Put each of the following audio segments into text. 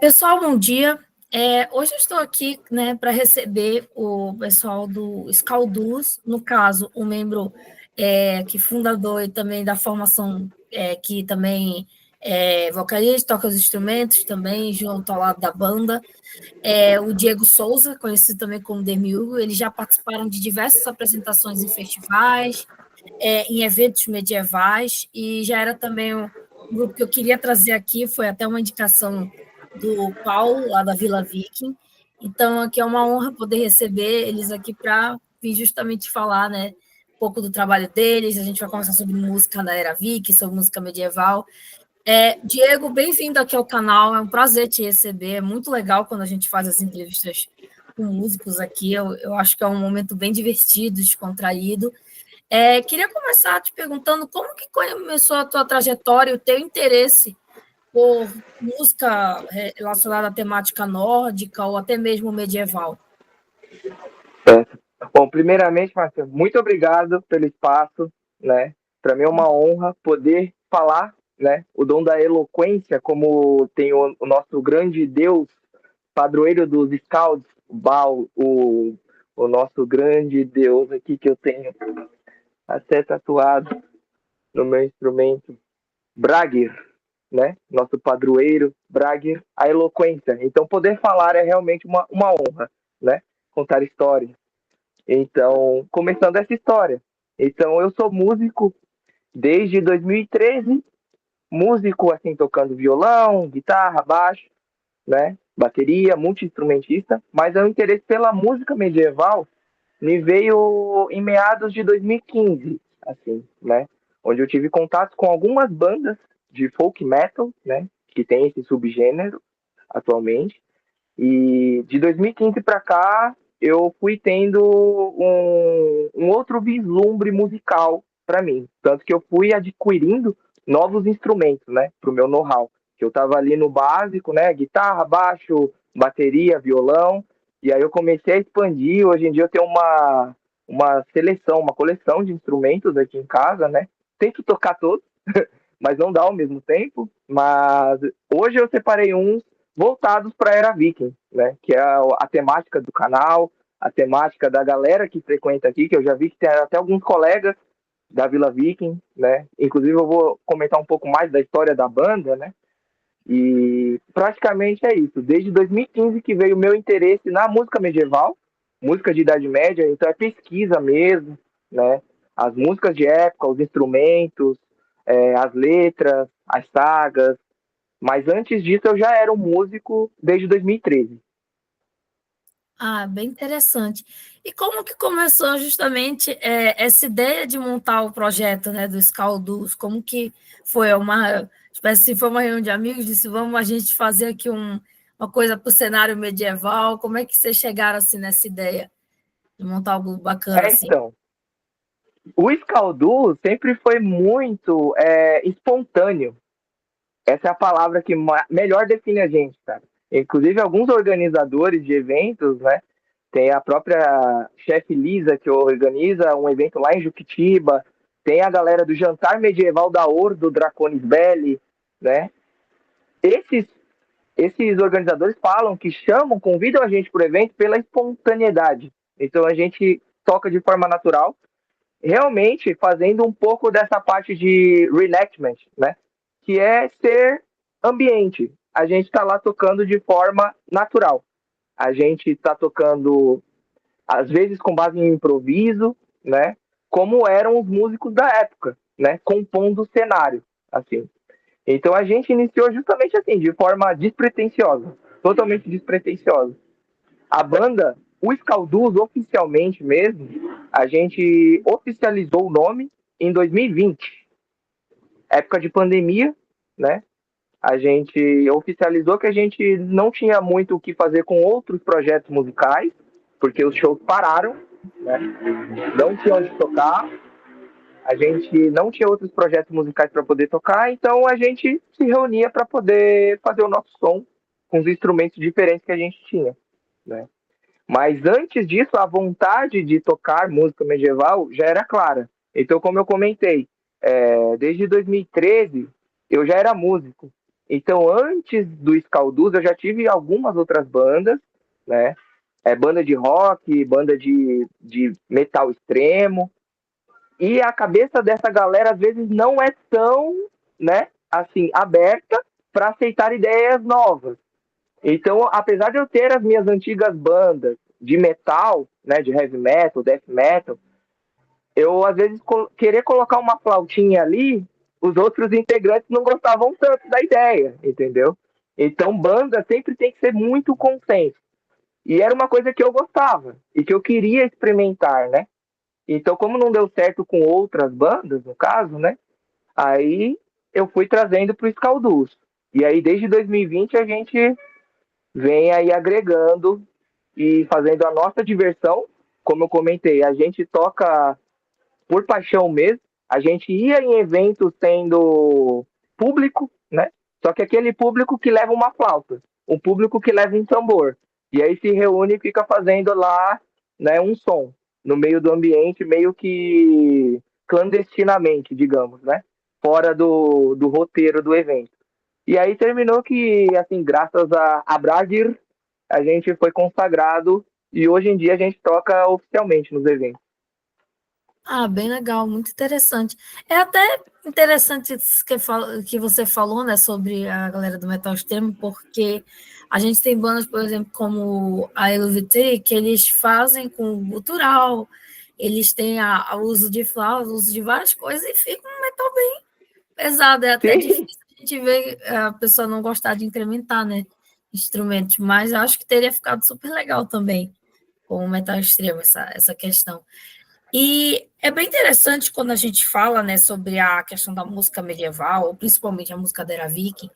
Pessoal, bom dia. Hoje eu estou aqui, né, para receber o pessoal do Scaldus, no caso, um membro que fundador e também da formação, que também é vocalista, toca os instrumentos também, junto ao lado da banda. O Diego Souza, conhecido também como Demiurgo, eles já participaram de diversas apresentações em festivais, em eventos medievais, e já era também um grupo que eu queria trazer aqui, foi até uma indicação do Paulo, lá da Vila Viking. Então, aqui é uma honra poder receber eles aqui para vir justamente falar, né, um pouco do trabalho deles. A gente vai conversar sobre música da era Viking, sobre música medieval. Diego, bem-vindo aqui ao canal, é um prazer te receber, é muito legal quando a gente faz as entrevistas com músicos aqui, eu acho que é um momento bem divertido, descontraído. Queria começar te perguntando como que começou a tua trajetória, o teu interesse por música relacionada à temática nórdica ou até mesmo medieval. Certo. Bom, primeiramente, Marcelo, muito obrigado pelo espaço, né? Para mim é uma honra poder falar, né? O dom da eloquência, como tem o nosso grande Deus, padroeiro dos scouts, Baal, o nosso grande Deus aqui que eu tenho até tatuado no meu instrumento, Bragir, né? Nosso padroeiro, Bragir, a eloquência. Então, poder falar é realmente uma honra, né? Contar histórias. Então, começando essa história. Então, eu sou músico desde 2013, músico assim tocando violão, guitarra, baixo, né, bateria, multi-instrumentista, mas o interesse pela música medieval me veio em meados de 2015, assim, né, onde eu tive contato com algumas bandas de folk metal, né, que tem esse subgênero atualmente, e de 2015 para cá, eu fui tendo um outro vislumbre musical para mim. Tanto que eu fui adquirindo novos instrumentos, né, para o meu know-how. Que eu estava ali no básico, né, guitarra, baixo, bateria, violão. E aí eu comecei a expandir. Hoje em dia eu tenho uma seleção, uma coleção de instrumentos aqui em casa, né. Tento tocar todos, mas não dá ao mesmo tempo. Mas hoje eu separei uns voltados para a era Viking, né? Que é a temática do canal, a temática da galera que frequenta aqui, que eu já vi que tem até alguns colegas da Vila Viking, né? Inclusive eu vou comentar um pouco mais da história da banda, né? E praticamente é isso. Desde 2015 que veio o meu interesse na música medieval, música de Idade Média, então é pesquisa mesmo, né? As músicas de época, os instrumentos, as letras, as sagas, mas antes disso eu já era um músico desde 2013. Ah, bem interessante. E como que começou justamente essa ideia de montar o projeto, né, do Scaldus? Como que foi uma espécie, se foi uma reunião de amigos, disse, vamos a gente fazer aqui uma coisa para o cenário medieval? Como é que vocês chegaram assim nessa ideia de montar algo bacana assim? Então, o Scaldu sempre foi muito espontâneo. Essa é a palavra que melhor define a gente, cara. Inclusive, alguns organizadores de eventos, né? Tem a própria chefe Lisa, que organiza um evento lá em Juquitiba. Tem a galera do Jantar Medieval da Ordo Draconis Belli, né? Esses, esses organizadores falam que chamam, convidam a gente para o evento pela espontaneidade. Então, a gente toca de forma natural, realmente fazendo um pouco dessa parte de reenactment, né? Que é ser ambiente. A gente está lá tocando de forma natural. A gente está tocando, às vezes, com base em improviso, né? Como eram os músicos da época, né? Compondo o cenário, assim. Então a gente iniciou justamente assim, de forma despretensiosa, totalmente despretensiosa. A banda, o Scalduz, oficialmente mesmo, a gente oficializou o nome em 2020, época de pandemia, né? A gente oficializou que a gente não tinha muito o que fazer com outros projetos musicais, porque os shows pararam, né? Não tinha onde tocar, a gente não tinha outros projetos musicais para poder tocar, então a gente se reunia para poder fazer o nosso som com os instrumentos diferentes que a gente tinha, né? Mas antes disso, a vontade de tocar música medieval já era clara. Então, como eu comentei, desde 2013 eu já era músico. Então, antes do Scalduz, eu já tive algumas outras bandas, né? Banda de rock, banda de metal extremo. E a cabeça dessa galera, às vezes, não é tão, né, assim, aberta para aceitar ideias novas. Então, apesar de eu ter as minhas antigas bandas de metal, né, de heavy metal, death metal, eu, às vezes, querer colocar uma flautinha ali, os outros integrantes não gostavam tanto da ideia, entendeu? Então, banda sempre tem que ser muito consenso. E era uma coisa que eu gostava e que eu queria experimentar, né? Então, como não deu certo com outras bandas, no caso, né? Aí eu fui trazendo para o Scalduz. E aí, desde 2020, a gente vem aí agregando e fazendo a nossa diversão. Como eu comentei, a gente toca por paixão mesmo. A gente ia em eventos tendo público, né? Só que aquele público que leva uma flauta, um público que leva um tambor. E aí se reúne e fica fazendo lá, né, um som no meio do ambiente, meio que clandestinamente, digamos, né? Fora do roteiro do evento. E aí terminou que, assim, graças a Bragir, a gente foi consagrado e hoje em dia a gente toca oficialmente nos eventos. Ah, bem legal, muito interessante. É até interessante isso que você falou, né, sobre a galera do metal extremo, porque a gente tem bandas, por exemplo, como a LVT, que eles fazem com gutural, eles têm o uso de flauta, o uso de várias coisas, e fica um metal bem pesado. É até Sim, difícil a gente ver a pessoa não gostar de incrementar, né, instrumentos, mas acho que teria ficado super legal também com o metal extremo, essa questão. E é bem interessante quando a gente fala, né, sobre a questão da música medieval, ou principalmente a música da Era Viking,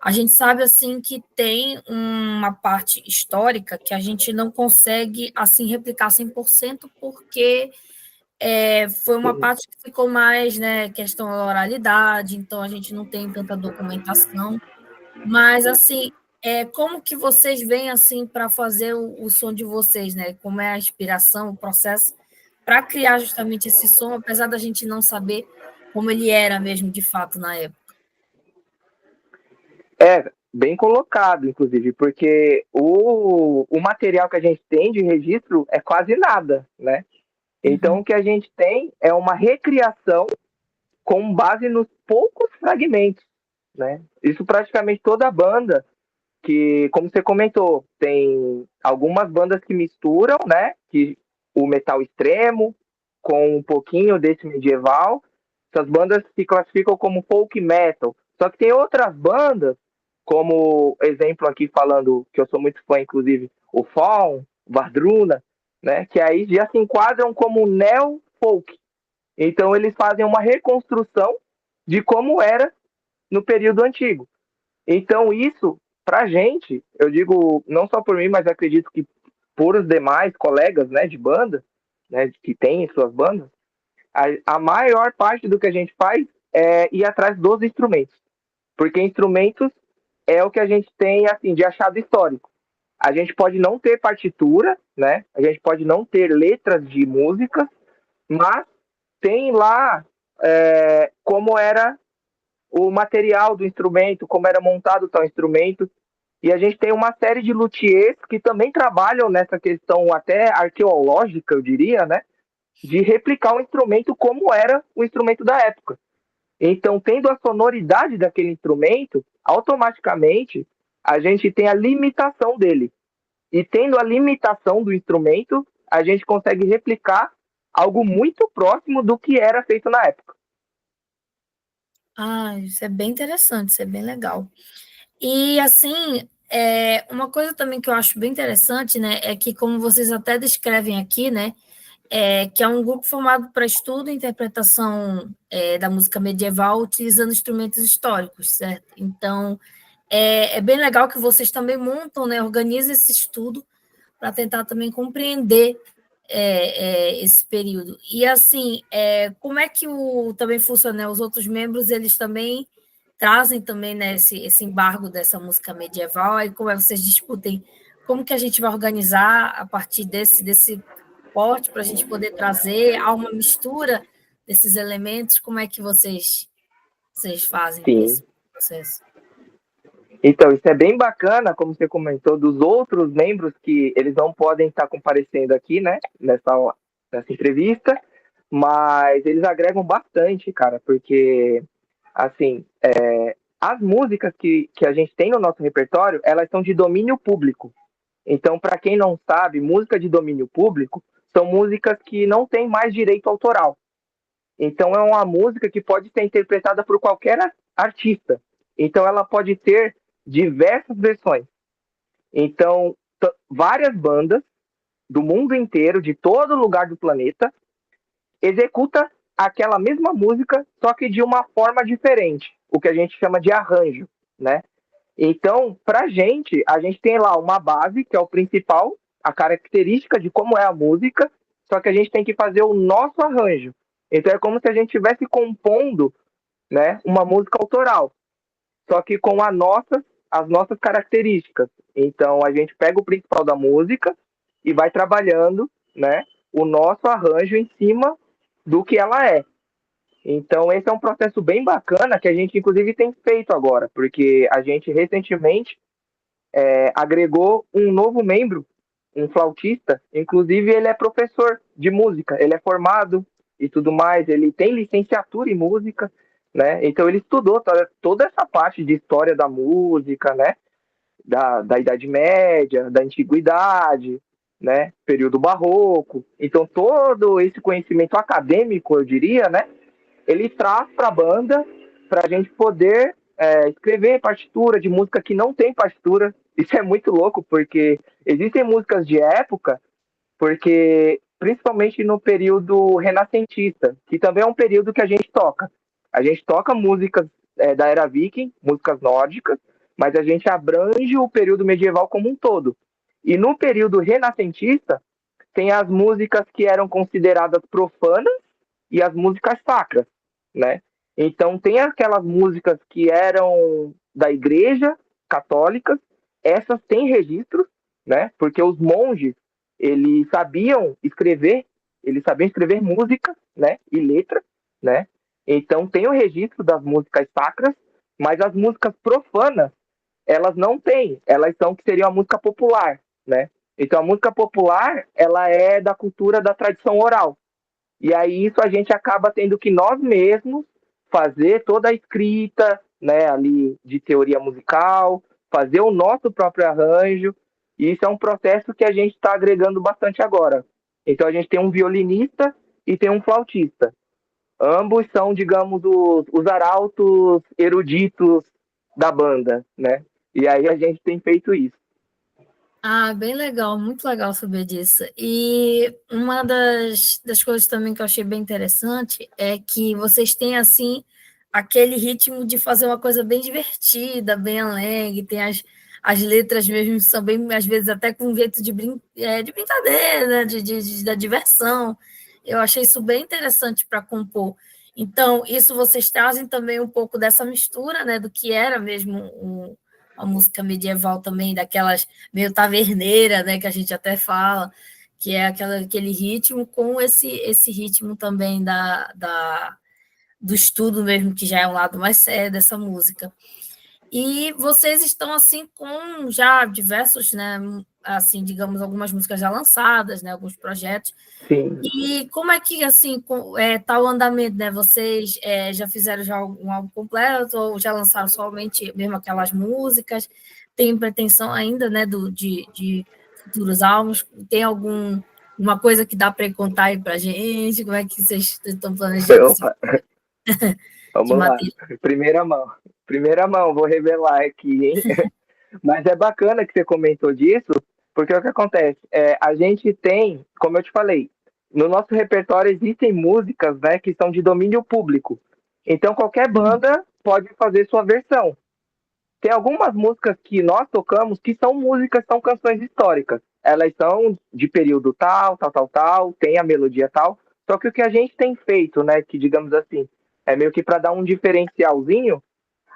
a gente sabe assim que tem uma parte histórica que a gente não consegue assim replicar 100% porque foi uma sim. parte que ficou mais, né, questão da oralidade, então a gente não tem tanta documentação, mas assim, como que vocês vêm assim para fazer o som de vocês, né? Como é a inspiração, o processo para criar justamente esse som, apesar da gente não saber como ele era mesmo de fato na época. Bem colocado, inclusive, porque o material que a gente tem de registro é quase nada, né? Então, Uhum. o que a gente tem é uma recriação com base nos poucos fragmentos, né? Isso praticamente toda a banda, que, como você comentou, tem algumas bandas que misturam, né? Que o metal extremo com um pouquinho desse medieval. Essas bandas se classificam como folk metal. Só que tem outras bandas, como exemplo aqui falando, que eu sou muito fã, inclusive, o Faun, o Vardruna, né? Que aí já se enquadram como neo-folk. Então eles fazem uma reconstrução de como era no período antigo. Então isso, pra gente, eu digo não só por mim, mas acredito que por os demais colegas, né, de banda, né, que têm suas bandas, a maior parte do que a gente faz é ir atrás dos instrumentos. Porque instrumentos é o que a gente tem, assim, de achado histórico. A gente pode não ter partitura, né? A gente pode não ter letras de música, mas tem lá como era o material do instrumento, como era montado tal instrumento. E a gente tem uma série de luthiers que também trabalham nessa questão até arqueológica, eu diria, né? De replicar o instrumento como era o instrumento da época. Então, tendo a sonoridade daquele instrumento, automaticamente a gente tem a limitação dele. E tendo a limitação do instrumento, a gente consegue replicar algo muito próximo do que era feito na época. Ah, isso é bem interessante, isso é bem legal. E assim, uma coisa também que eu acho bem interessante, né, é que como vocês até descrevem aqui, né, que é um grupo formado para estudo e interpretação da música medieval utilizando instrumentos históricos, certo? Então, é bem legal que vocês também montam, né, organizam esse estudo para tentar também compreender esse período. E assim, como é que também funciona? Né? Os outros membros, eles também trazem também né, esse embargo dessa música medieval, e como é que vocês discutem como que a gente vai organizar a partir desse porte para a gente poder trazer há uma mistura desses elementos, como é que vocês fazem Sim. esse processo? Então, isso é bem bacana, como você comentou, dos outros membros que eles não podem estar comparecendo aqui, né, nessa entrevista, mas eles agregam bastante, cara, porque, assim, as músicas que a gente tem no nosso repertório, elas são de domínio público. Então, para quem não sabe, música de domínio público são músicas que não têm mais direito autoral. Então, é uma música que pode ser interpretada por qualquer artista. Então, ela pode ter diversas versões. Então, várias bandas do mundo inteiro, de todo lugar do planeta, executa aquela mesma música, só que de uma forma diferente, o que a gente chama de arranjo, né? Então, a gente tem lá uma base, que é o principal, a característica de como é a música, só que a gente tem que fazer o nosso arranjo. Então, é como se a gente estivesse compondo, né, uma música autoral, só que com as nossas características. Então, a gente pega o principal da música e vai trabalhando, né, o nosso arranjo em cima do que ela é. Então, esse é um processo bem bacana que a gente, inclusive, tem feito agora, porque a gente recentemente agregou um novo membro, um flautista. Inclusive, ele é professor de música, ele é formado e tudo mais, ele tem licenciatura em música, né? Então, ele estudou toda essa parte de história da música, né? Da Idade Média, da Antiguidade, né? Período Barroco. Então, todo esse conhecimento acadêmico, eu diria, né? Ele traz para a banda para a gente poder escrever partitura de música que não tem partitura. Isso é muito louco, porque existem músicas de época, porque principalmente no período renascentista, que também é um período que a gente toca. A gente toca músicas da era viking, músicas nórdicas, mas a gente abrange o período medieval como um todo. E no período renascentista, tem as músicas que eram consideradas profanas e as músicas sacras, né? Então tem aquelas músicas que eram da igreja católica, essas têm registros, né? Porque os monges, eles sabiam escrever música, né? E letra, né? Então tem o registro das músicas sacras, mas as músicas profanas, elas não têm, elas são que seria a música popular, né? Então a música popular, ela é da cultura da tradição oral. E aí isso a gente acaba tendo que nós mesmos fazer toda a escrita, né, ali de teoria musical, fazer o nosso próprio arranjo. E isso é um processo que a gente está agregando bastante agora. Então a gente tem um violinista e tem um flautista. Ambos são, digamos, os arautos eruditos da banda, né? E aí a gente tem feito isso. Ah, bem legal, muito legal saber disso. E uma das coisas também que eu achei bem interessante é que vocês têm, assim, aquele ritmo de fazer uma coisa bem divertida, bem alegre, tem as letras mesmo que são bem, às vezes, até com um jeito de brincadeira, né, da diversão. Eu achei isso bem interessante para compor. Então, isso vocês trazem também um pouco dessa mistura, né, do que era mesmo a música medieval também, daquelas meio taverneira, né, que a gente até fala, que é aquele ritmo com esse ritmo também do estudo mesmo, que já é um lado mais sério dessa música. E vocês estão assim com já diversos, né, assim, digamos, algumas músicas já lançadas, né, alguns projetos. Sim. E como é que assim tá o andamento, né? Vocês já fizeram já um álbum completo ou já lançaram somente mesmo aquelas músicas? Tem pretensão ainda, né, de futuros álbuns? Tem alguma coisa que dá para contar aí para gente? Como é que vocês estão planejando esse Opa, de vamos lá. material? Primeira mão. Primeira mão, vou revelar aqui, hein? Mas é bacana que você comentou disso, porque o que acontece? A gente tem, como eu te falei, no nosso repertório existem músicas, né, que são de domínio público. Então qualquer banda pode fazer sua versão. Tem algumas músicas que nós tocamos que são músicas, são canções históricas. Elas são de período tal, tal, tal, tal, tem a melodia tal. Só que o que a gente tem feito, né, que digamos assim, é meio que para dar um diferencialzinho,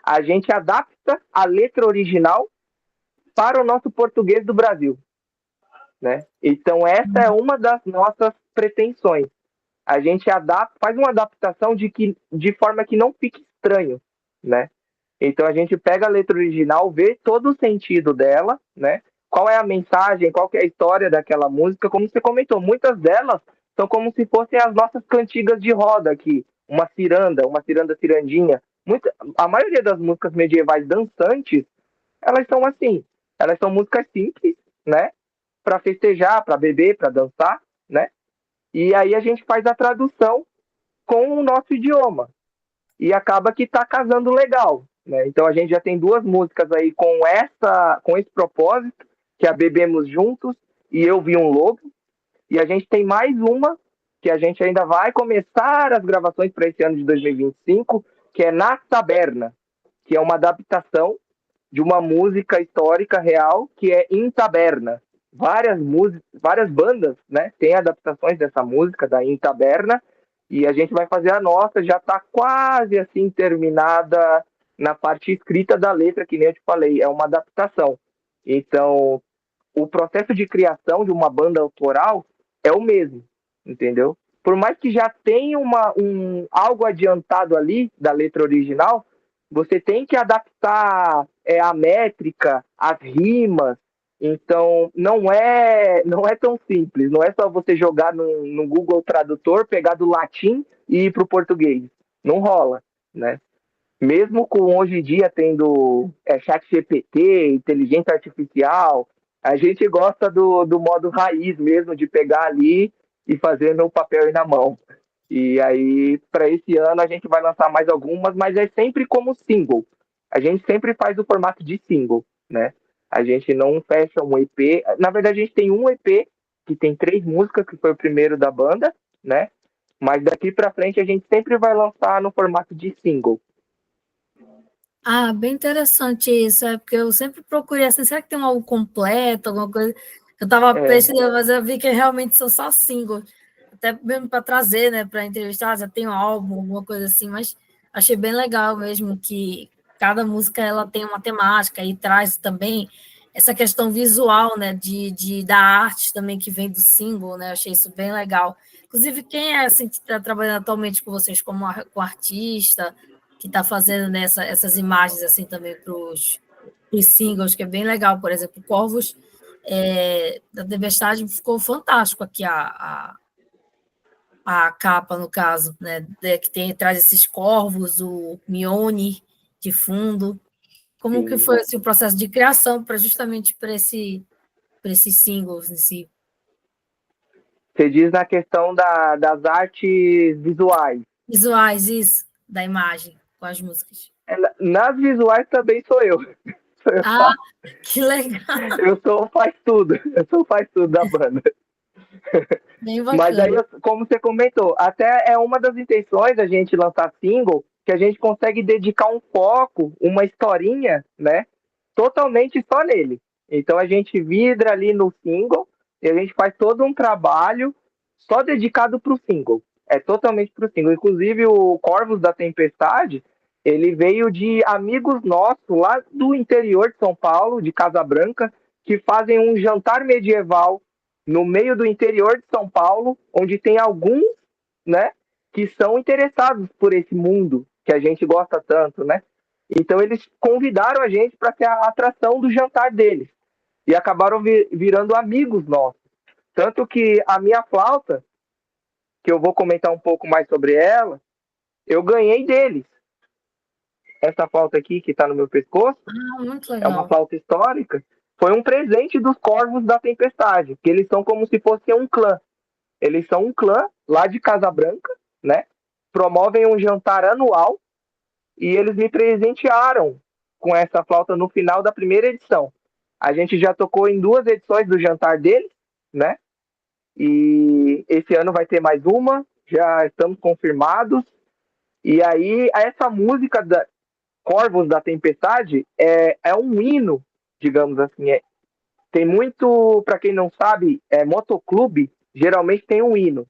a gente adapta a letra original para o nosso português do Brasil, né? Então essa é uma das nossas pretensões. A gente faz uma adaptação de forma que não fique estranho, né? Então a gente pega a letra original, vê todo o sentido dela, né? Qual é a mensagem, qual que é a história daquela música, como você comentou, muitas delas são como se fossem as nossas cantigas de roda aqui, uma ciranda cirandinha. A maioria das músicas medievais dançantes, elas são assim, elas são músicas simples, né? Para festejar, para beber, para dançar, né? E aí a gente faz a tradução com o nosso idioma e acaba que está casando legal, né? Então a gente já tem duas músicas aí com esse propósito, que é a Bebemos Juntos e Eu Vi um Lobo, e a gente tem mais uma que a gente ainda vai começar as gravações para esse ano de 2025, que é Na Taberna, que é uma adaptação de uma música histórica real que é Em Taberna. Várias bandas, né, têm adaptações dessa música da Em Taberna, e a gente vai fazer a nossa, já está quase assim terminada na parte escrita da letra, que nem eu te falei, é uma adaptação. Então, o processo de criação de uma banda autoral é o mesmo, entendeu? Por mais que já tenha algo adiantado ali da letra original, você tem que adaptar a métrica, as rimas. Então, não é tão simples. Não é só você jogar no Google Tradutor, pegar do latim e ir para o português. Não rola, né? Mesmo com hoje em dia tendo chat GPT, inteligência artificial, a gente gosta do modo raiz mesmo, de pegar ali e fazer no papel e na mão. E aí, para esse ano, a gente vai lançar mais algumas, mas é sempre como single. A gente sempre faz o formato de single, né? A gente não fecha um EP. Na verdade, a gente tem um EP que tem 3 músicas, que foi o primeiro da banda, né? Mas daqui para frente a gente sempre vai lançar no formato de single. Ah, bem interessante isso, porque eu sempre procurei assim, será que tem um álbum completo, alguma coisa? Eu estava pesquisando, mas eu vi que realmente são só singles, até mesmo para trazer, né, para entrevistar, já tem um álbum, alguma coisa assim, mas achei bem legal mesmo que cada música ela tem uma temática e traz também essa questão visual, né, da arte também que vem do single, né, achei isso bem legal. Inclusive, quem é assim que está trabalhando atualmente com vocês com artista, que está fazendo essas imagens assim também para os singles, que é bem legal. Por exemplo, Corvos da Tempestade ficou fantástico aqui a capa, no caso, né? Que traz esses corvos, o Mione de fundo. Como Sim. que foi assim, o processo de criação para justamente para esses singles em si? Você diz na questão das artes visuais. Visuais, isso, da imagem, com as músicas. Nas visuais também sou eu. Ah, que legal! Eu sou o faz tudo. Eu sou o faz tudo da banda. Bem Mas aí, bacana. como você comentou, até é uma das intenções da gente lançar single, que a gente consegue dedicar um foco, uma historinha, né? Totalmente só nele. Então a gente vidra ali no single e a gente faz todo um trabalho só dedicado para o single. É totalmente para o single. Inclusive o Corvos da Tempestade, ele veio de amigos nossos lá do interior de São Paulo, de Casa Branca, que fazem um jantar medieval no meio do interior de São Paulo, onde tem alguns, né, que são interessados por esse mundo que a gente gosta tanto, né? Então eles convidaram a gente para ser a atração do jantar deles e acabaram virando amigos nossos. Tanto que a minha flauta, que eu vou comentar um pouco mais sobre ela, eu ganhei deles. Essa flauta aqui que está no meu pescoço Ah, muito é uma legal. flauta histórica. Foi um presente dos Corvos da Tempestade, que eles são como se fosse um clã. Eles são um clã lá de Casa Branca, né? Promovem um jantar anual e eles me presentearam com essa flauta no final da primeira edição. A gente já tocou em 2 edições do jantar deles, né? E esse ano vai ter mais uma, já estamos confirmados. E aí, essa música da Corvos da Tempestade é um hino, digamos assim. Tem muito, para quem não sabe, motoclube geralmente tem um hino.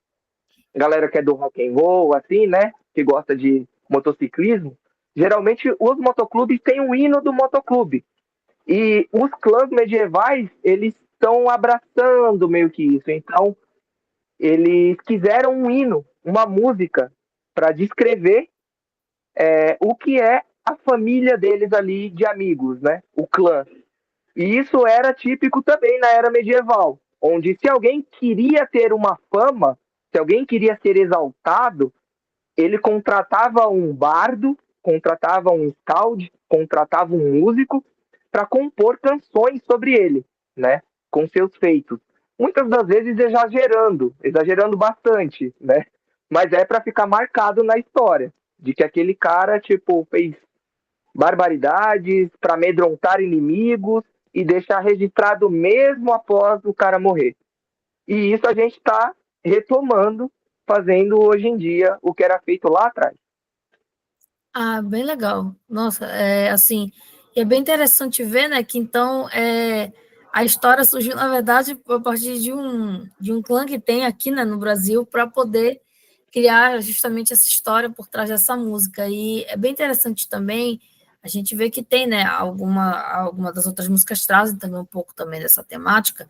Galera que é do rock and roll, assim, né? Que gosta de motociclismo. Geralmente os motoclubes têm um hino do motoclube. E os clãs medievais, eles estão abraçando meio que isso. Então, eles quiseram um hino, uma música, para descrever o que é a família deles ali de amigos, né? O clã. E isso era típico também na era medieval, onde se alguém queria ter uma fama, se alguém queria ser exaltado, ele contratava um bardo, contratava um scout, contratava um músico para compor canções sobre ele, né? Com seus feitos. Muitas das vezes exagerando bastante, né? Mas é para ficar marcado na história de que aquele cara, tipo, fez barbaridades para amedrontar inimigos e deixar registrado mesmo após o cara morrer. E isso a gente está retomando, fazendo hoje em dia o que era feito lá atrás. Ah, bem legal. Nossa, é assim, é bem interessante ver, né, que então a história surgiu, na verdade, a partir de um clã que tem aqui, né, no Brasil, para poder criar justamente essa história por trás dessa música. E é bem interessante também a gente ver que tem, né, alguma das outras músicas trazem também um pouco também dessa temática.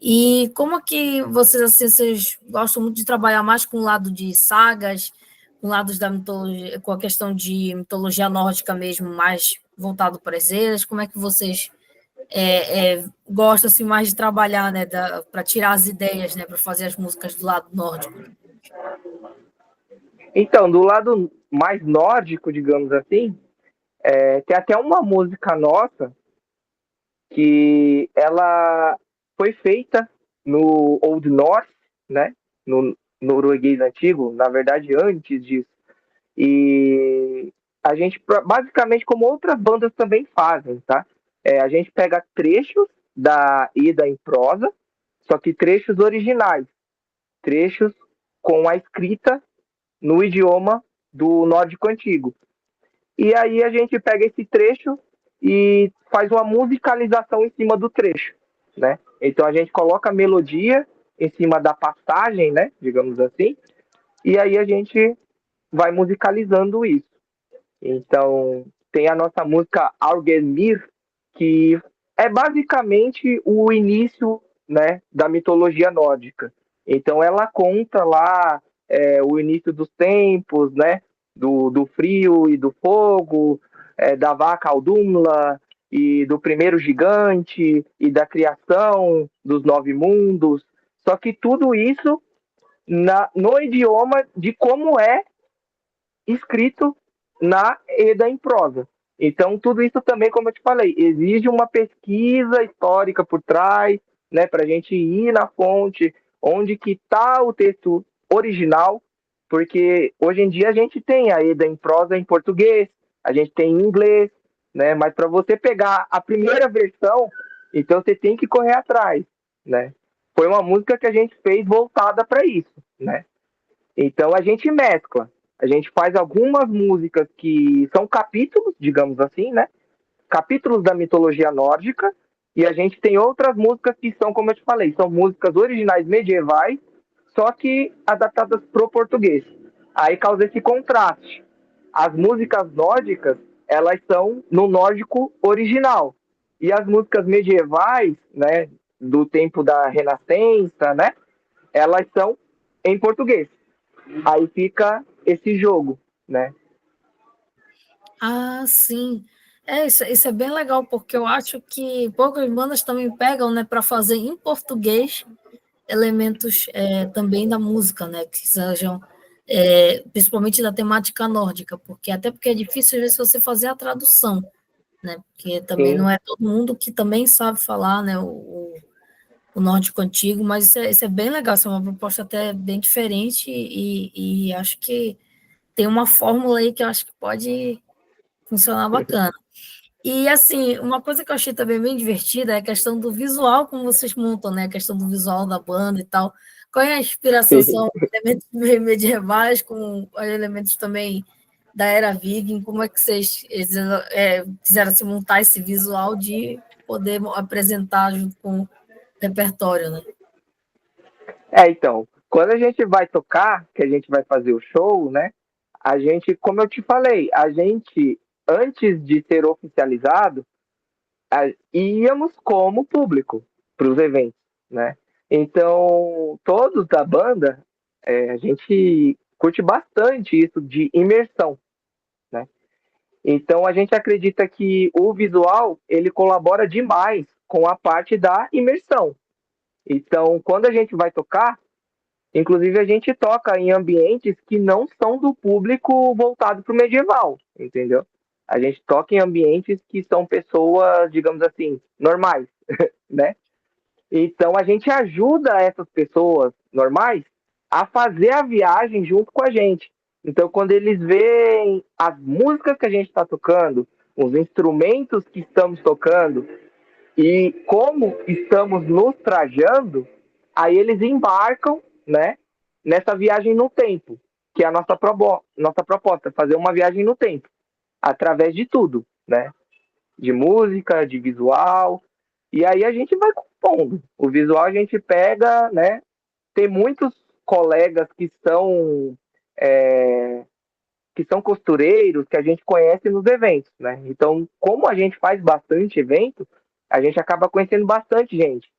E como que vocês, assim, vocês gostam muito de trabalhar mais com o lado de sagas, com lados da mitologia, com a questão de mitologia nórdica mesmo, mais voltado para as eras? Como é que vocês gostam assim, mais de trabalhar, né, para tirar as ideias, né, para fazer as músicas do lado nórdico? Então, do lado mais nórdico, digamos assim, tem até uma música nossa que ela foi feita no Old Norse, né? No norueguês antigo, na verdade, antes disso. E a gente, basicamente, como outras bandas também fazem, tá? A gente pega trechos da Ida em prosa, só que trechos originais, trechos com a escrita no idioma do nórdico antigo. E aí a gente pega esse trecho e faz uma musicalização em cima do trecho, né? Então a gente coloca a melodia em cima da passagem, né? Digamos assim, e aí a gente vai musicalizando isso. Então tem a nossa música Aurgelmir, que é basicamente o início, né, da mitologia nórdica. Então ela conta lá o início dos tempos, né, do frio e do fogo, da vaca Aldumla e do primeiro gigante e da criação dos nove mundos. Só que tudo isso no idioma de como é escrito na Eda em prosa. Então, tudo isso também, como eu te falei, exige uma pesquisa histórica por trás, né, para a gente ir na fonte, onde que está o texto original, porque hoje em dia a gente tem a Eda em prosa em português, a gente tem em inglês, né, mas para você pegar a primeira versão, então você tem que correr atrás, né. Foi uma música que a gente fez voltada para isso, né. Então a gente mescla. A gente faz algumas músicas que são capítulos, digamos assim, né? Capítulos da mitologia nórdica. E a gente tem outras músicas que são, como eu te falei, são músicas originais medievais, só que adaptadas pro português. Aí causa esse contraste. As músicas nórdicas, elas são no nórdico original. E as músicas medievais, né, do tempo da Renascença, né, elas são em português. Aí fica esse jogo, né? Ah, sim. Isso é bem legal, porque eu acho que poucas bandas também pegam, né, para fazer em português elementos também da música, né, que sejam principalmente da temática nórdica, porque é difícil às vezes você fazer a tradução, né, porque também não Sim. é todo mundo que também sabe falar, né, o nórdico antigo, mas isso é bem legal, isso é uma proposta até bem diferente e acho que tem uma fórmula aí que eu acho que pode funcionar bacana. E, assim, uma coisa que eu achei também bem divertida é a questão do visual, como vocês montam, né? A questão do visual da banda e tal. Qual é a inspiração? Sim. São elementos meio medievais, com elementos também da era Viking? Como é que vocês quiseram se montar esse visual de poder apresentar junto com o repertório, né? Então, quando a gente vai tocar, que a gente vai fazer o show, né? A gente, como eu te falei, a gente, antes de ser oficializado, íamos como público para os eventos, né? Então, todos da banda, a gente curte bastante isso de imersão, né? Então, a gente acredita que o visual, ele colabora demais com a parte da imersão. Então, quando a gente vai tocar, inclusive a gente toca em ambientes que não são do público voltado para o medieval, entendeu? A gente toca em ambientes que são pessoas, digamos assim, normais, né? Então, a gente ajuda essas pessoas normais a fazer a viagem junto com a gente. Então, quando eles veem as músicas que a gente está tocando, os instrumentos que estamos tocando e como estamos nos trajando, aí eles embarcam, né, nessa viagem no tempo, que é a nossa proposta, fazer uma viagem no tempo, através de tudo, né? De música, de visual, e aí a gente vai compondo. O visual a gente pega, né? Tem muitos colegas que são costureiros que a gente conhece nos eventos, né? Então, como a gente faz bastante evento, a gente acaba conhecendo bastante gente.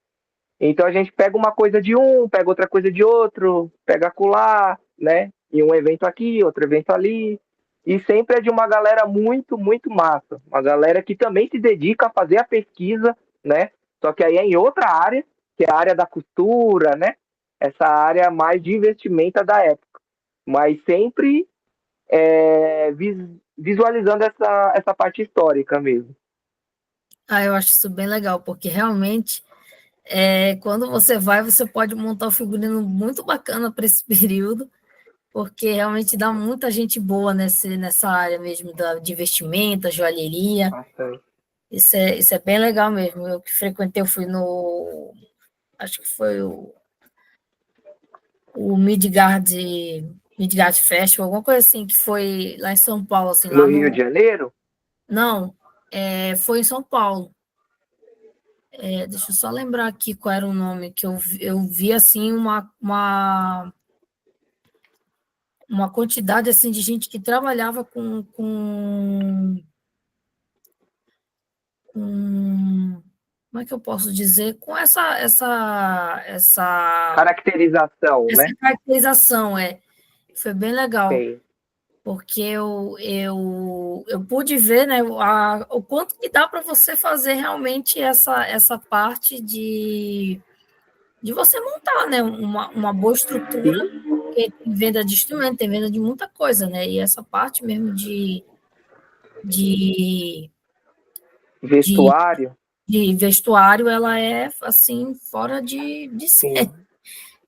Então a gente pega uma coisa de um, pega outra coisa de outro, pega acolá, né? E um evento aqui, outro evento ali. E sempre é de uma galera muito, muito massa. Uma galera que também se dedica a fazer a pesquisa, né? Só que aí é em outra área, que é a área da costura, né? Essa área mais de investimento da época. Mas sempre visualizando essa parte histórica mesmo. Ah, eu acho isso bem legal, porque realmente, quando você vai, você pode montar um figurino muito bacana para esse período, porque realmente dá muita gente boa nessa área mesmo de vestimenta, joalheria. Bastante. Isso é bem legal mesmo. Eu que frequentei, eu fui no. Acho que foi o Midgard Festival, alguma coisa assim, que foi lá em São Paulo, assim, No lá Rio de no. Janeiro? Não, foi em São Paulo. Deixa eu só lembrar aqui qual era o nome, que eu vi assim uma quantidade assim de gente que trabalhava como é que eu posso dizer? Com Caracterização, essa né? caracterização, foi bem legal, Sim. porque eu pude ver, né, o quanto que dá para você fazer realmente essa parte de você montar, né, uma boa estrutura, Sim. porque tem venda de instrumento, tem venda de muita coisa, né, e essa parte mesmo de, de, Vestuário. de vestuário, ela é, assim, fora de série, Sim.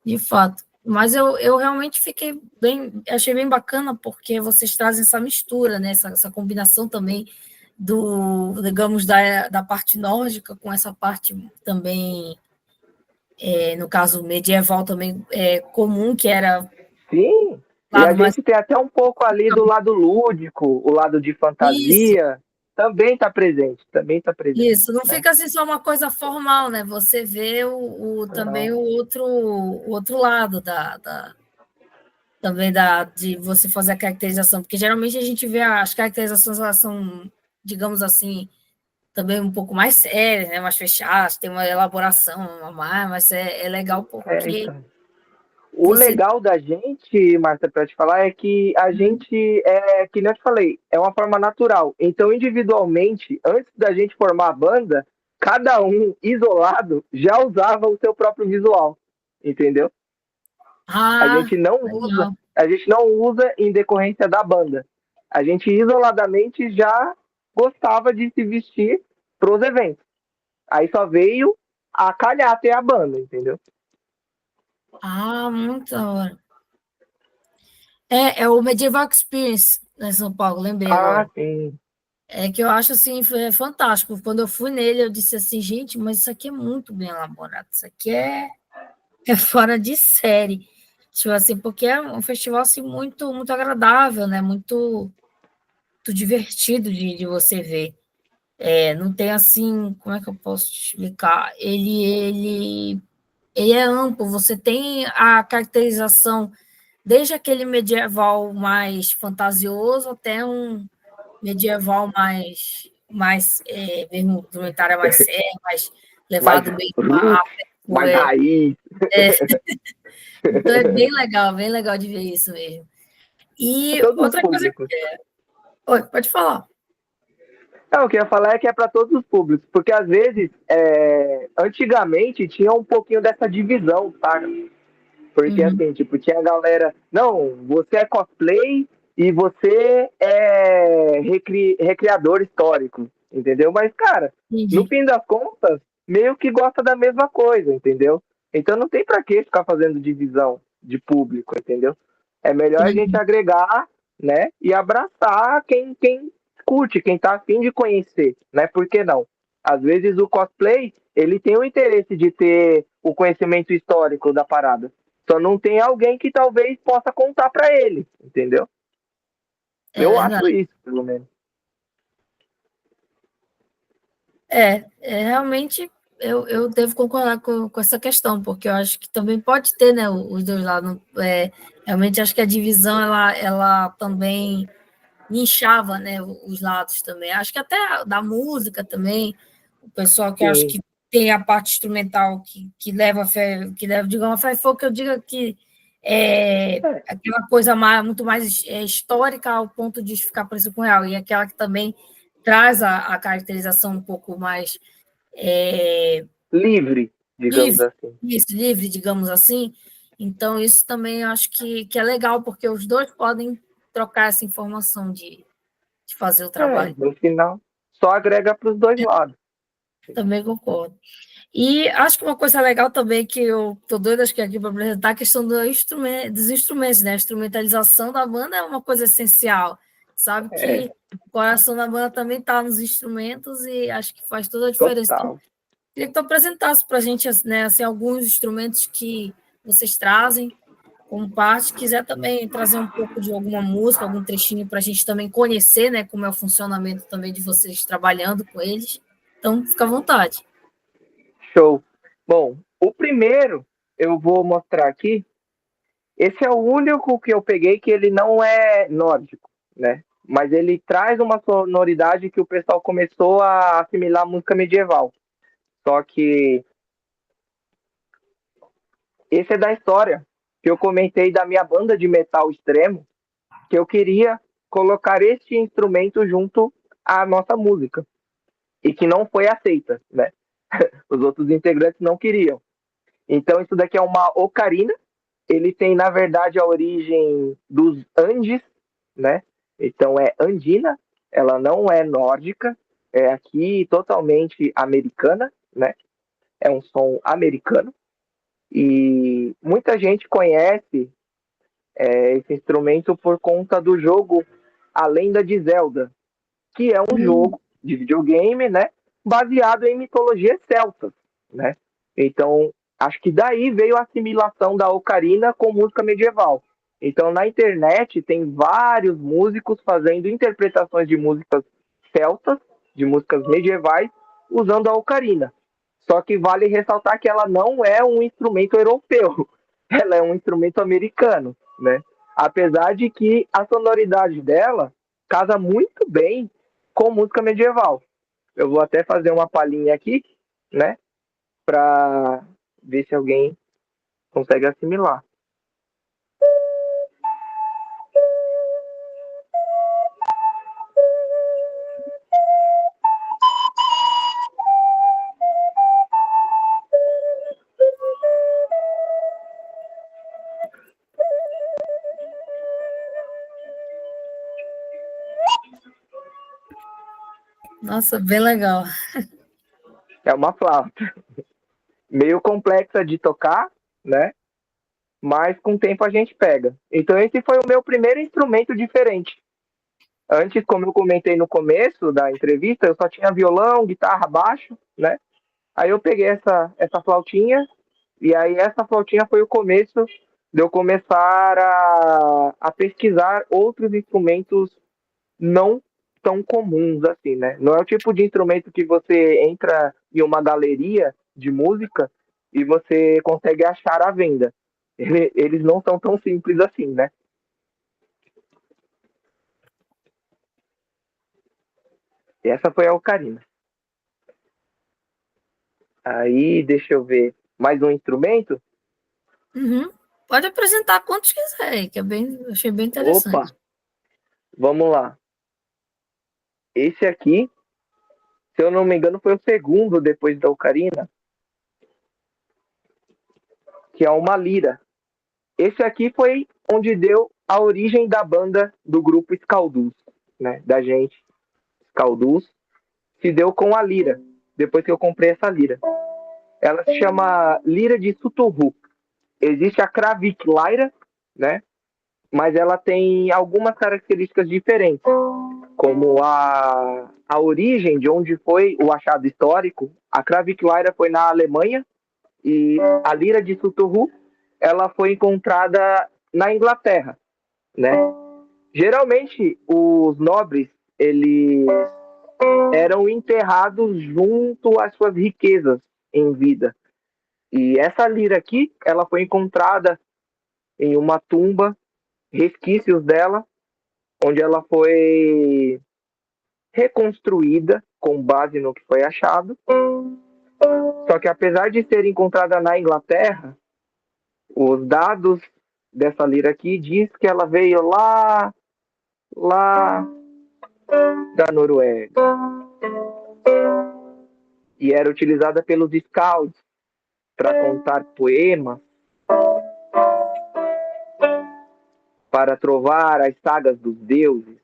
de fato. Mas eu realmente achei bem bacana, porque vocês trazem essa mistura, né, essa combinação também digamos, da parte nórdica com essa parte também, no caso medieval também, comum, que era Sim. E a lado mais. gente tem até um pouco ali do lado lúdico, o lado de Isso, fantasia, também está presente, também está presente, isso. Não né? fica assim só uma coisa formal, né? Você vê também o outro lado também de você fazer a caracterização, porque geralmente a gente vê as caracterizações, elas são, digamos assim, também um pouco mais sérias, né? Mais fechadas, tem uma elaboração a mais, mas é legal porque Então. O você. legal da gente, Marta, para te falar, é que a gente, que nem eu te falei, é uma forma natural. Então, individualmente, antes da gente formar a banda, cada um, isolado, já usava o seu próprio visual, entendeu? A Ah, gente não usa, legal. a gente não usa em decorrência da banda. A gente isoladamente já gostava de se vestir para os eventos. Aí só veio a calhar até a banda, entendeu? Ah, muito da hora. É o Medieval Experience, né, em São Paulo, lembrei Ah, agora. sim. É que eu acho assim, fantástico. Quando eu fui nele, eu disse assim, gente, mas isso aqui é muito bem elaborado, isso aqui é fora de série. Tipo assim, porque é um festival assim, muito, muito agradável, né? Muito, muito divertido de você ver. Não tem assim, como é que eu posso te explicar? Ele é amplo, você tem a caracterização desde aquele medieval mais fantasioso até um medieval mesmo documentário mais sério, mais Mais levado mesmo a roots, ferro, mais raiz. Então é bem legal de ver isso mesmo. É E todos os outra coisa. públicos. Oi, pode falar. Não, o que eu ia falar é que é para todos os públicos, porque às vezes, antigamente tinha um pouquinho dessa divisão, tá? Porque Uhum, assim, tipo, tinha a galera, não, você é cosplay e você é recriador histórico, entendeu? Mas, cara, no entendi. fim das contas, meio que gosta da mesma coisa, entendeu? Então não tem pra que ficar fazendo divisão de público, entendeu? É melhor a gente Entendi. agregar, né, e abraçar quem curte, quem tá afim de conhecer, né? Por que não? Às vezes o cosplay, ele tem o interesse de ter o conhecimento histórico da parada. Só não tem alguém que talvez possa contar para ele, entendeu? É Eu verdade. acho isso, pelo menos. Realmente eu devo concordar com essa questão, porque eu acho que também pode ter, né, os dois lados. Realmente acho que a divisão ela também nichava, né, os lados também. Acho que até da música também, o pessoal que acho Sim, que tem a parte instrumental que leva fé, que leva, digamos, a fé folk, que eu diga que é é, aquela coisa mais, muito mais histórica ao ponto de ficar parecido com o real, e aquela que também traz a caracterização um pouco mais é, livre, digamos livre, assim. isso, livre, digamos assim. Então, isso também eu acho que é legal, porque os dois podem trocar essa informação de fazer o trabalho. No final, só agrega para os dois lados. Também concordo. E acho que uma coisa legal também que eu estou doida acho que aqui para apresentar é a questão dos instrumentos, né? A instrumentalização da banda é uma coisa essencial. Sabe É, que o coração da banda também está nos instrumentos e acho que faz toda a diferença. Então, total. queria que tu apresentasse para a gente, né, assim, alguns instrumentos que vocês trazem como parte. Quiser também trazer um pouco de alguma música, algum trechinho para a gente também conhecer, né, como é o funcionamento também de vocês trabalhando com eles. Então, fica à vontade. Show. Bom, o primeiro eu vou mostrar aqui. Esse é o único que eu peguei que ele não é nórdico, né? Mas ele traz uma sonoridade que o pessoal começou a assimilar a música medieval. Só que esse é da história que eu comentei da minha banda de metal extremo, que eu queria colocar este instrumento junto à nossa música e que não foi aceita, né? Os outros integrantes não queriam. Então isso daqui é uma ocarina. Ele tem na verdade a origem dos Andes, né? Então é andina, ela não é nórdica, é aqui totalmente americana, né? É um som americano e muita gente conhece esse instrumento por conta do jogo A Lenda de Zelda, que é um jogo de videogame, né, baseado em mitologia celta, né? Então, acho que daí veio a assimilação da ocarina com música medieval. Então, na internet tem vários músicos fazendo interpretações de músicas celtas, de músicas medievais, usando a ocarina. Só que vale ressaltar que ela não é um instrumento europeu, ela é um instrumento americano, né? Apesar de que a sonoridade dela casa muito bem com música medieval. Eu vou até fazer uma palhinha aqui, né, para ver se alguém consegue assimilar. Nossa, bem legal. É uma flauta meio complexa de tocar, né? Mas com o tempo a gente pega. Então esse foi o meu primeiro instrumento diferente. Antes, como eu comentei no começo da entrevista, eu só tinha violão, guitarra, baixo, né? Aí eu peguei essa flautinha, e aí essa flautinha foi o começo de eu começar a pesquisar outros instrumentos não tão comuns assim, né? Não é o tipo de instrumento que você entra em uma galeria de música e você consegue achar à venda. Eles não são tão simples assim, né? E essa foi a ocarina. Aí, deixa eu ver, mais um instrumento? Uhum. Pode apresentar quantos quiser, que é bem, achei bem Opa, interessante. vamos lá. Esse aqui Se eu não me engano, foi o segundo depois da ocarina, que é uma lira. Esse aqui foi onde deu a origem da banda do grupo Skaldus, né? Da gente, Skaldus, se deu com a lira, depois que eu comprei essa lira. Ela se chama Lira de Sutorru. Existe a Kravik Lyra, né? Mas ela tem algumas características diferentes, como a origem de onde foi o achado histórico. A Kravik Lyra foi na Alemanha e a Lira de Sutorru ela foi encontrada na Inglaterra, né? Geralmente os nobres eles eram enterrados junto às suas riquezas em vida. E essa lira aqui, ela foi encontrada em uma tumba, resquícios dela, onde ela foi reconstruída com base no que foi achado. Só que apesar de ser encontrada na Inglaterra, os dados dessa lira aqui diz que ela veio lá da Noruega e era utilizada pelos scouts para contar poemas, para trovar as sagas dos deuses.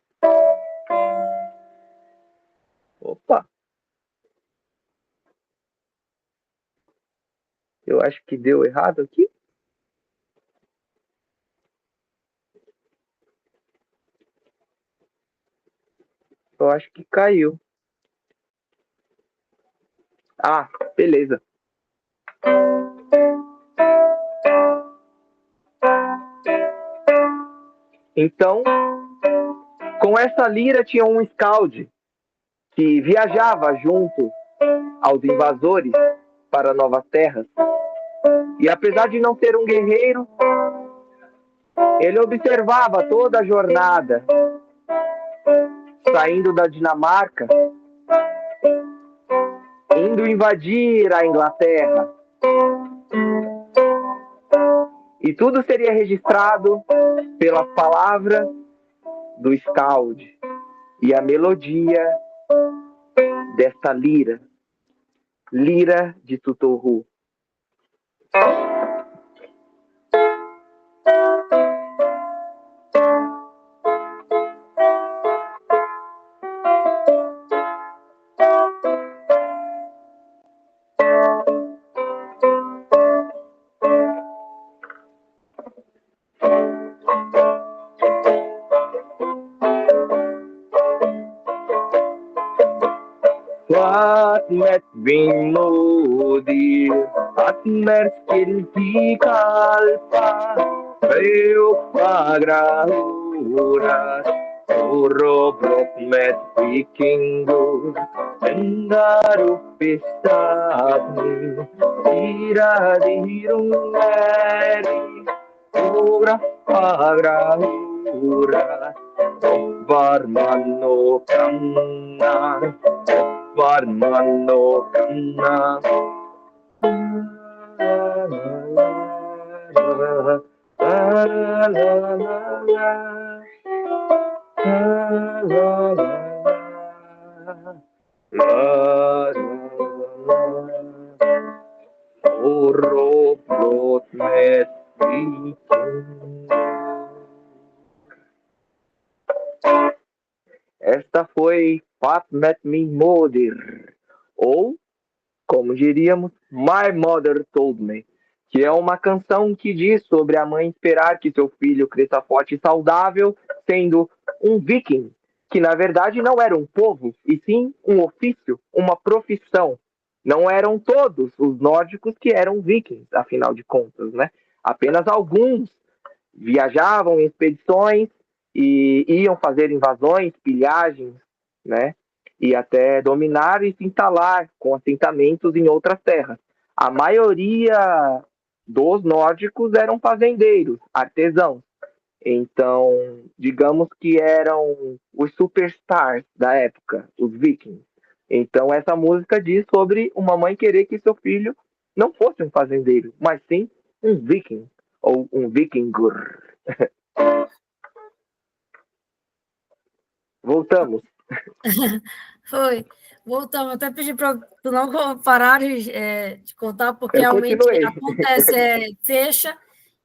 Opa! Eu acho que deu errado aqui. Eu acho que caiu. Ah, beleza. Então, com essa lira tinha um Skald que viajava junto aos invasores para novas terras. E apesar de não ser um guerreiro, ele observava toda a jornada, saindo da Dinamarca, indo invadir a Inglaterra. E tudo seria registrado pelas palavras do Skald e a melodia desta lira, Lira de Sutorru. Atmet vimodir, atmer skilti kalpa, Eopagrahuras, Orobrot met vikingur, Endaru pistadni, Iradirungeri, Ora pagrahuras, Varmano kamna, Varmano kamna. Esta foi Fatmet Min Modir, ou, como diríamos, My Mother Told Me, que é uma canção que diz sobre a mãe esperar que seu filho cresça forte e saudável, sendo um viking, que na verdade não era um povo, e sim um ofício, uma profissão. Não eram todos os nórdicos que eram vikings, afinal de contas, né? Apenas alguns viajavam em expedições e iam fazer invasões, pilhagens, né? E até dominar e se instalar com assentamentos em outras terras. A maioria dos nórdicos eram fazendeiros, artesãos. Então, digamos que eram os superstars da época, os vikings. Então, essa música diz sobre uma mãe querer que seu filho não fosse um fazendeiro, mas sim um viking, ou um vikingur. Voltamos. Foi. Voltamos, até pedir para tu não parar de contar, porque Eu realmente continuei. acontece, fecha,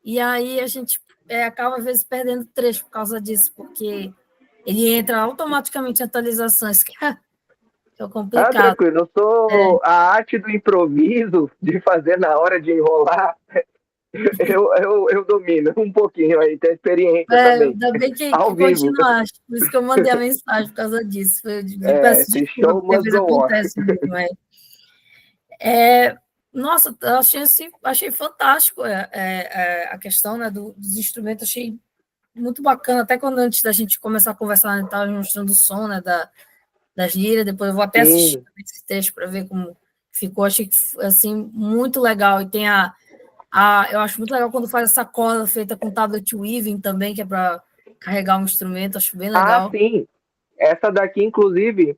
e aí a gente acaba, às vezes, perdendo trecho por causa disso, porque ele entra automaticamente em atualizações, que é Ah, complicado. tranquilo, eu sou a arte do improviso, de fazer na hora de enrolar, eu domino um pouquinho aí, tenho experiência também, Ainda bem que ao vivo. continuaste, por isso que eu mandei a mensagem por causa disso. Eu peço The desculpa, show porque às must vezes go on. acontece mesmo. Nossa, eu achei fantástico a questão, né, dos instrumentos, achei muito bacana, até quando antes da gente começar a conversar, a gente estava mostrando o som, né, das liras, depois eu vou até assistir Sim, esse texto para ver como ficou, achei que, assim, muito legal, e tem eu acho muito legal quando faz essa corda feita com tablet weaving também, que é para carregar um instrumento, acho bem ah, legal. sim, essa daqui, inclusive,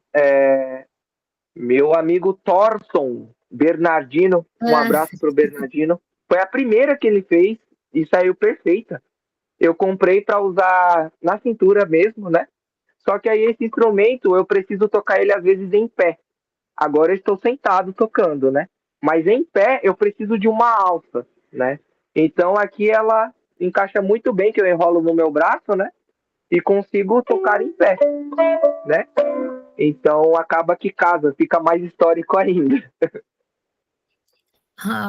meu amigo Thorson Bernardino, um É, abraço pro Bernardino, foi a primeira que ele fez e saiu perfeita. Eu comprei para usar na cintura mesmo, né? Só que aí esse instrumento eu preciso tocar ele às vezes em pé. Agora eu estou sentado tocando, né? Mas em pé eu preciso de uma alça, né? Então aqui ela encaixa muito bem, que eu enrolo no meu braço, né? E consigo tocar em pé, né? Então acaba que casa, fica mais histórico ainda.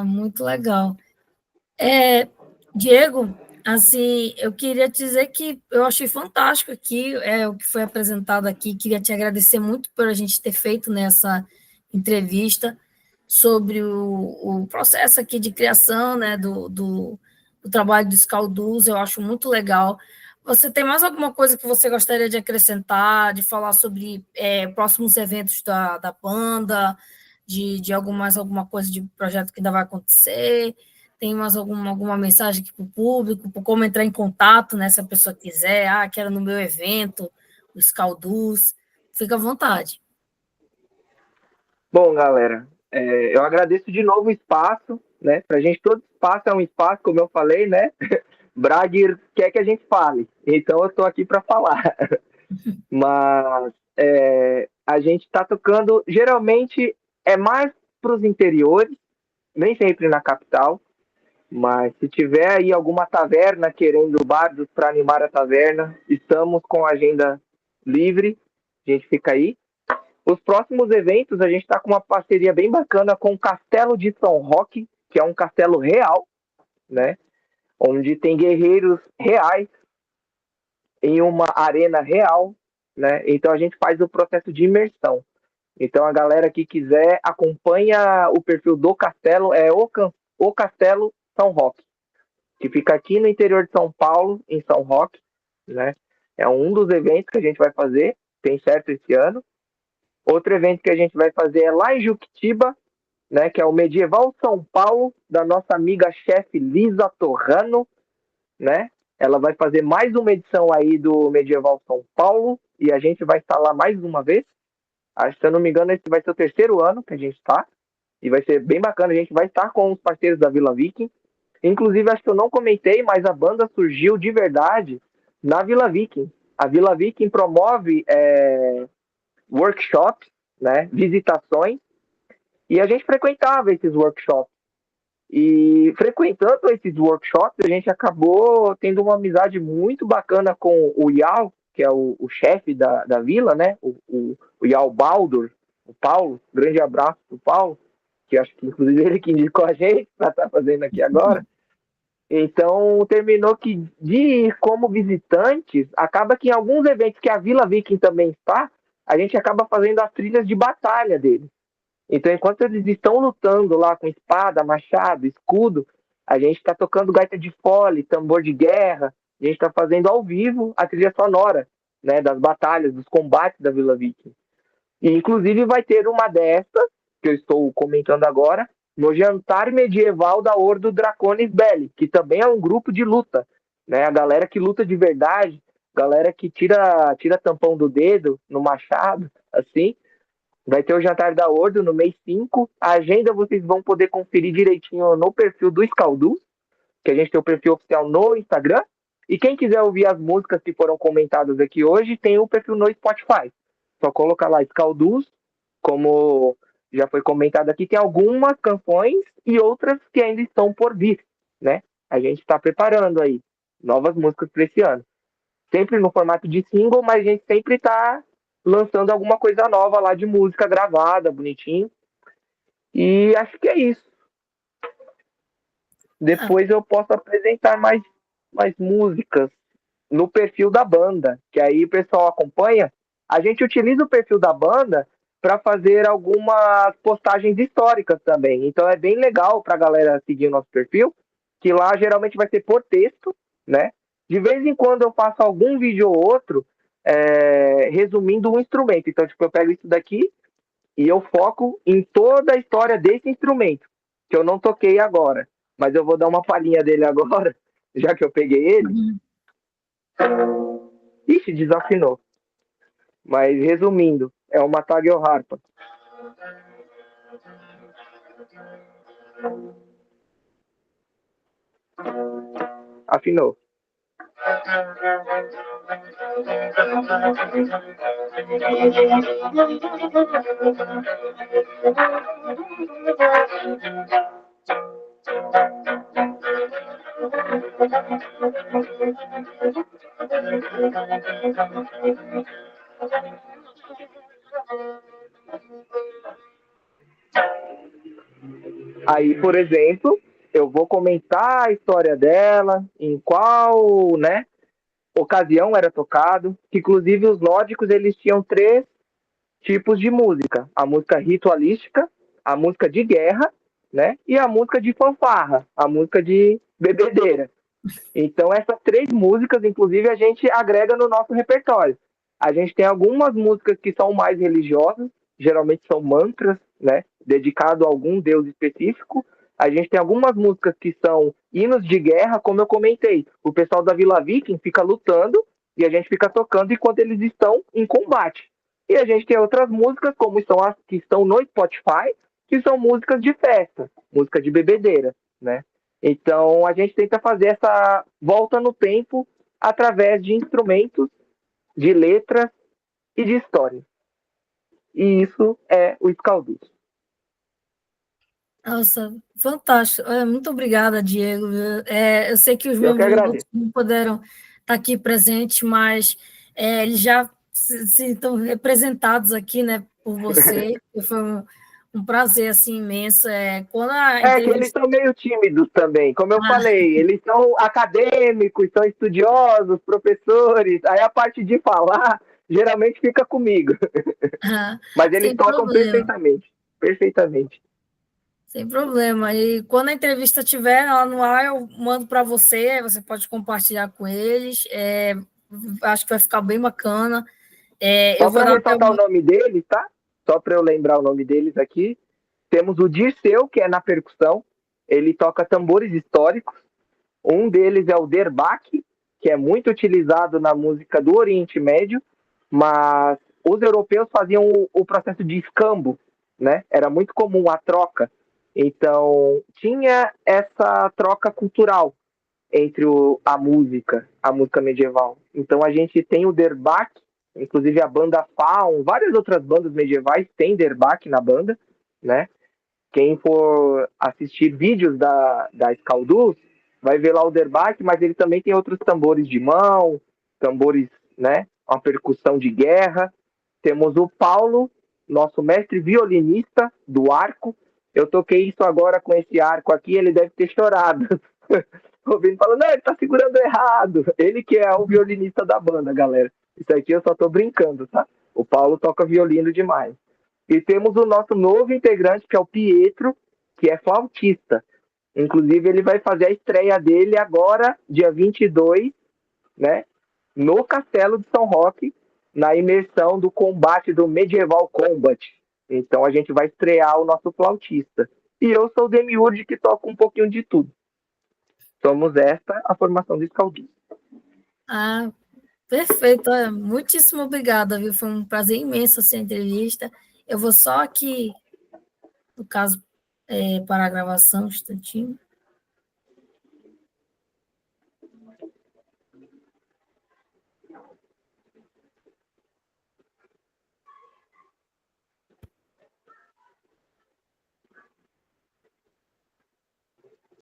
muito legal. Diego, assim, eu queria te dizer que eu achei fantástico aqui, o que foi apresentado aqui. Queria te agradecer muito por a gente ter feito nessa entrevista sobre o processo aqui de criação, né, do trabalho dos Caldus. Eu acho muito legal. Você tem mais alguma coisa que você gostaria de acrescentar, de falar sobre próximos eventos da banda, de mais alguma coisa de projeto que ainda vai acontecer? Tem mais alguma mensagem aqui para o público, por como entrar em contato, né, se a pessoa quiser, quero no meu evento, os Caldus, fica à vontade. Bom, galera, eu agradeço de novo o espaço, né? Pra gente todo espaço é um espaço, como eu falei, né? Bragger quer que a gente fale, então eu estou aqui para falar. Mas a gente está tocando, geralmente é mais para os interiores, nem sempre na capital, mas se tiver aí alguma taverna querendo bardos para animar a taverna, estamos com a agenda livre, a gente fica aí. Os próximos eventos, a gente está com uma parceria bem bacana com o Castelo de São Roque, que é um castelo real, né? Onde tem guerreiros reais em uma arena real, né? Então a gente faz o processo de imersão. Então a galera que quiser acompanha o perfil do castelo, o Castelo São Roque, que fica aqui no interior de São Paulo, em São Roque, né? É um dos eventos que a gente vai fazer, tem certo esse ano. Outro evento que a gente vai fazer é lá em Juquitiba, né? Que é o Medieval São Paulo, da nossa amiga chefe Lisa Torrano, né? Ela vai fazer mais uma edição aí do Medieval São Paulo e a gente vai estar lá mais uma vez. Acho que, se eu não me engano, esse vai ser o terceiro ano que a gente está. E vai ser bem bacana. A gente vai estar com os parceiros da Vila Viking. Inclusive, acho que eu não comentei, mas a banda surgiu de verdade na Vila Viking. A Vila Viking promove workshops, né, visitações, e a gente frequentava esses workshops. E frequentando esses workshops, a gente acabou tendo uma amizade muito bacana com o Yao, que é o chefe da vila, né? O Yao Baldur, o Paulo. Grande abraço pro Paulo, que acho que inclusive ele que indicou a gente para estar fazendo aqui agora. Então, terminou que de ir como visitantes, acaba que em alguns eventos que a Vila Viking também está, a gente acaba fazendo as trilhas de batalha deles. Então, enquanto eles estão lutando lá com espada, machado, escudo, a gente está tocando gaita de fole, tambor de guerra, a gente está fazendo ao vivo a trilha sonora, né, das batalhas, dos combates da Vila Viking. E, inclusive, vai ter uma dessas, que eu estou comentando agora, no jantar medieval da Ordo Draconis Belli, que também é um grupo de luta, né? A galera que luta de verdade, galera que tira tampão do dedo no machado, assim. Vai ter o jantar da Ordo no mês 5. A agenda vocês vão poder conferir direitinho no perfil do Scaldus, que a gente tem o perfil oficial no Instagram. E quem quiser ouvir as músicas que foram comentadas aqui hoje, tem o perfil no Spotify. Só colocar lá Scaldus Como já foi comentado aqui, tem algumas canções e outras que ainda estão por vir, né? A gente está preparando aí novas músicas para esse ano. Sempre no formato de single, mas a gente sempre está lançando alguma coisa nova lá de música gravada, bonitinho. E acho que é isso. Depois eu posso apresentar mais músicas no perfil da banda, que aí o pessoal acompanha. A gente utiliza o perfil da banda para fazer algumas postagens históricas também. Então é bem legal para a galera seguir o nosso perfil, que lá geralmente vai ser por texto, né? De vez em quando eu faço algum vídeo ou outro resumindo um instrumento. Então, tipo, eu pego isso daqui e eu foco em toda a história desse instrumento, que eu não toquei agora. Mas eu vou dar uma palhinha dele agora, já que eu peguei ele. Ixi, desafinou. Mas resumindo, é uma tagliarharpa. Afinou. Aí, por exemplo, eu vou comentar a história dela, em qual, né, ocasião era tocado, que inclusive os nórdicos eles tinham 3 tipos de música: a música ritualística, a música de guerra, né, e a música de fanfarra, a música de bebedeira. Então essas 3 músicas, inclusive, a gente agrega no nosso repertório. A gente tem algumas músicas que são mais religiosas, geralmente são mantras, né, dedicado a algum deus específico. A gente tem algumas músicas que são hinos de guerra, como eu comentei. O pessoal da Vila Viking fica lutando e a gente fica tocando enquanto eles estão em combate. E a gente tem outras músicas, como estão as que estão no Spotify, que são músicas de festa, música de bebedeira, né? Então a gente tenta fazer essa volta no tempo através de instrumentos, de letras e de história. E isso é o Escalduz. Nossa, fantástico. Muito obrigada, Diego. Eu sei que os Eu que membros do grupo agradeço. não puderam estar aqui presentes, mas eles já se estão representados aqui, né, por você. Foi um prazer assim, imenso. Quando a É que eles entrevista. são meio tímidos também, como eu Ah, falei, eles são acadêmicos, são estudiosos, professores, aí a parte de falar geralmente fica comigo. Mas eles sem tocam problema. perfeitamente, perfeitamente. Sem problema. E quando a entrevista estiver lá no ar, eu mando para você, você pode compartilhar com eles. Acho que vai ficar bem bacana. Eu Só vou para dar até ressaltar o uma. nome deles, tá? Só para eu lembrar o nome deles aqui. Temos o Dirceu, que é na percussão, ele toca tambores históricos. Um deles é o derbaque, que é muito utilizado na música do Oriente Médio, mas os europeus faziam o processo de escambo, né? Era muito comum a troca. Então, tinha essa troca cultural entre a música medieval. Então, a gente tem o derbaque, inclusive a banda Faun, várias outras bandas medievais têm derbaque na banda, né? Quem for assistir vídeos da Escalduz, vai ver lá o derbaque, mas ele também tem outros tambores de mão, tambores, né? Uma percussão de guerra. Temos o Paulo, nosso mestre violinista do arco. Eu toquei isso agora com esse arco aqui, ele deve ter chorado. Ouvindo falando, não, ele tá segurando errado. Ele que é o violinista da banda, galera. Isso aqui eu só tô brincando, tá? O Paulo toca violino demais. E temos o nosso novo integrante, que é o Pietro, que é flautista. Inclusive, ele vai fazer a estreia dele agora, dia 22, né? No Castelo de São Roque, na imersão do combate do Medieval Combat. Então, a gente vai estrear o nosso flautista. E eu sou o Demiurge, que toca um pouquinho de tudo. Somos esta a formação do Escalduz. Ah, perfeito. Muitíssimo obrigada, viu? Foi um prazer imenso essa entrevista. Eu vou só aqui, no caso, parar a gravação, um instantinho.